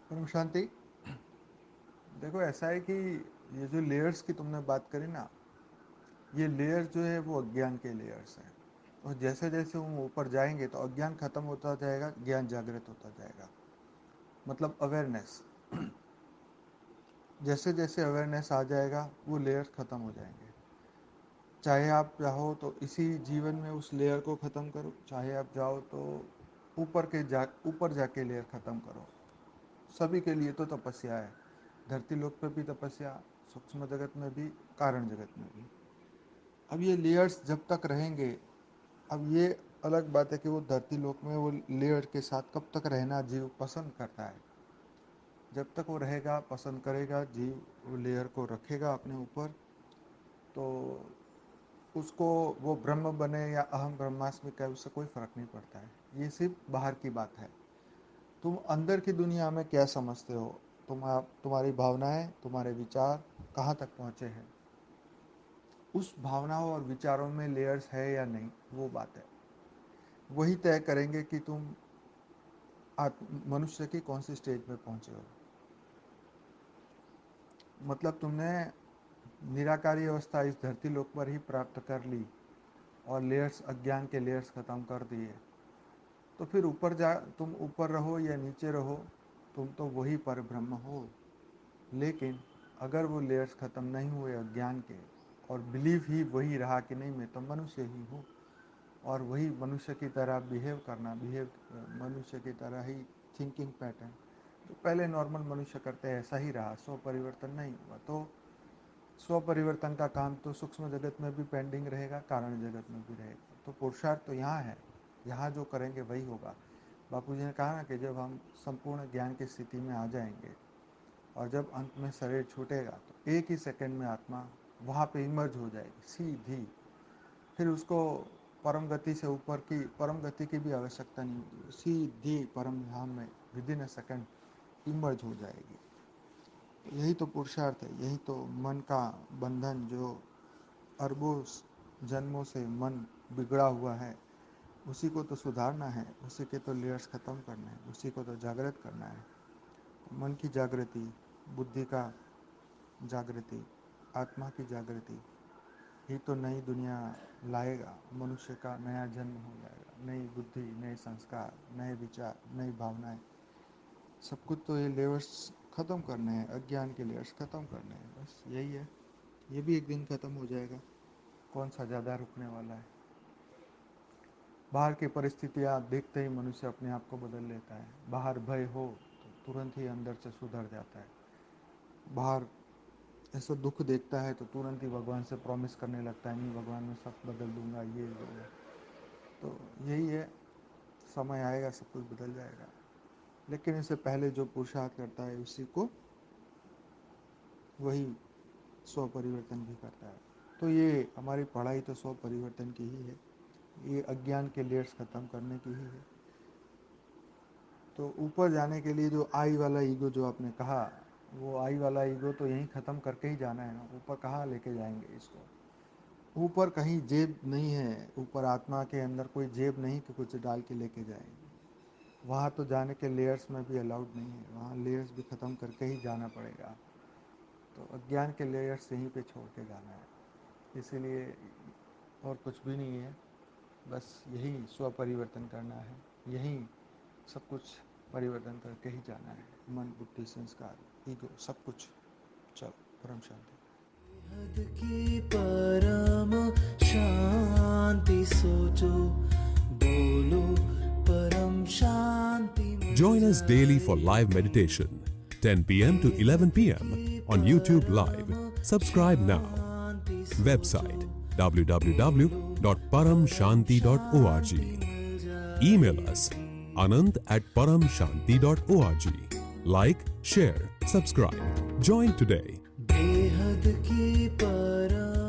परम शांति। देखो ऐसा है कि ये जो लेयर्स की तुमने बात करी ना, ये लेयर जो है वो अज्ञान के लेयर्स हैं। और जैसे जैसे हम ऊपर जाएंगे तो अज्ञान खत्म होता जाएगा, ज्ञान जागृत होता जाएगा। मतलब अवेयरनेस, जैसे जैसे अवेयरनेस आ जाएगा वो लेयर्स खत्म हो जाएंगे। चाहे आप चाहो तो इसी जीवन में उस लेयर को ख़त्म करो, चाहे आप चाहो तो ऊपर जाके लेयर ख़त्म करो। सभी के लिए तो तपस्या है। धरती लोक पे भी तपस्या, सूक्ष्म जगत में भी, कारण जगत में भी। अब ये लेयर्स जब तक रहेंगे, अब ये अलग बात है कि वो धरती लोक में वो लेयर के साथ कब तक रहना जीव पसंद करता है। जब तक वो रहेगा, पसंद करेगा जीव, वो लेयर को रखेगा अपने ऊपर, तो उसको वो ब्रह्म बने या अहम ब्रह्मास्मि का उससे कोई फ़र्क नहीं पड़ता है। ये सिर्फ बाहर की बात है। तुम अंदर की दुनिया में क्या समझते हो, तुम्हारी भावनाएं, तुम्हारे विचार कहाँ तक पहुँचे हैं, उस भावनाओं और विचारों में लेयर्स है या नहीं, वो बात है। वही तय करेंगे कि तुम मनुष्य की कौन सी स्टेज में पहुँचे हो। मतलब तुमने निराकारी अवस्था इस धरती लोक पर ही प्राप्त कर ली और लेयर्स, अज्ञान के लेयर्स ख़त्म कर दिए, तो फिर तुम ऊपर रहो या नीचे रहो, तुम तो वही पर ब्रह्म हो। लेकिन अगर वो लेयर्स ख़त्म नहीं हुए अज्ञान के, और बिलीव ही वही रहा कि नहीं मैं तो मनुष्य ही हूँ, और वही मनुष्य की तरह बिहेव मनुष्य की तरह ही थिंकिंग पैटर्न जो पहले नॉर्मल मनुष्य करते हैं ऐसा ही रहा, स्व परिवर्तन नहीं हुआ, तो स्व परिवर्तन का काम तो सूक्ष्म जगत में भी पेंडिंग रहेगा, कारण जगत में भी रहेगा। तो पुरुषार्थ तो यहाँ है, यहाँ जो करेंगे वही होगा। बापू जी ने कहा ना कि जब हम संपूर्ण ज्ञान की स्थिति में आ जाएंगे और जब अंत में शरीर छूटेगा तो एक ही सेकंड में आत्मा वहाँ पे इमर्ज हो जाएगी सीधी। फिर उसको परम गति से ऊपर की परम गति की भी आवश्यकता नहीं होगी, सीधी परम धाम में with in a second emerge हो जाएगी। तो यही तो पुरुषार्थ है, यही तो मन का बंधन जो अरबों जन्मों से मन बिगड़ा हुआ है, उसी को तो सुधारना है, उसी के तो लेयर्स ख़त्म करना है, उसी को तो जागृत करना है। तो मन की जागृति, बुद्धि का जागृति, आत्मा की जागृति ही तो नई दुनिया लाएगा। मनुष्य का नया जन्म हो जाएगा, नई बुद्धि, नए संस्कार, नए विचार, नई भावनाएं। सब कुछ तो ये लेयर्स ख़त्म करने हैं, अज्ञान के लेयर्स ख़त्म करने हैं, बस यही है। ये भी एक दिन ख़त्म हो जाएगा, कौन सा ज़्यादा रुकने वाला है। बाहर की परिस्थितियाँ देखते ही मनुष्य अपने आप को बदल लेता है। बाहर भय हो तो तुरंत ही अंदर से सुधर जाता है। बाहर ऐसा दुख देखता है तो तुरंत ही भगवान से प्रॉमिस करने लगता है, नहीं भगवान मैं सब बदल दूंगा, ये वो। तो यही है, समय आएगा सब कुछ बदल जाएगा। लेकिन इससे पहले जो पुरुषार्थ करता है उसी को वही स्व परिवर्तन भी करता है। तो ये हमारी पढ़ाई तो स्व परिवर्तन की ही है, ये अज्ञान के लेयर्स ख़त्म करने की ही है। तो ऊपर जाने के लिए जो आई वाला ईगो जो आपने कहा, वो आई वाला ईगो तो यहीं ख़त्म करके ही जाना है ना। ऊपर कहाँ लेके जाएंगे इसको, ऊपर कहीं जेब नहीं है, ऊपर आत्मा के अंदर कोई जेब नहीं कि कुछ डाल के लेके जाएंगे। वहाँ तो जाने के लेयर्स में भी अलाउड नहीं है, वहाँ लेयर्स भी ख़त्म करके ही जाना पड़ेगा। तो अज्ञान के लेयर्स यहीं पे छोड़ के जाना है, इसीलिए और कुछ भी नहीं है। बस यही स्व परिवर्तन करना है, यही सब कुछ परिवर्तन करके ही जाना है। मन, बुद्धि, संस्कार, ईगो, सब कुछ। चलो, परम शांति। हद की परम शांति सोचो, बोलो परम शांति Join mill us daily for जाए। live meditation, 10 p.m. to 11 p.m. on YouTube Live. Subscribe now. Shanti Website सोचो, शांति www.paramshanti.org. मिल Email us जाएगी। anand@paramshanti.org. Like, share, subscribe. Join today. बेहद की परम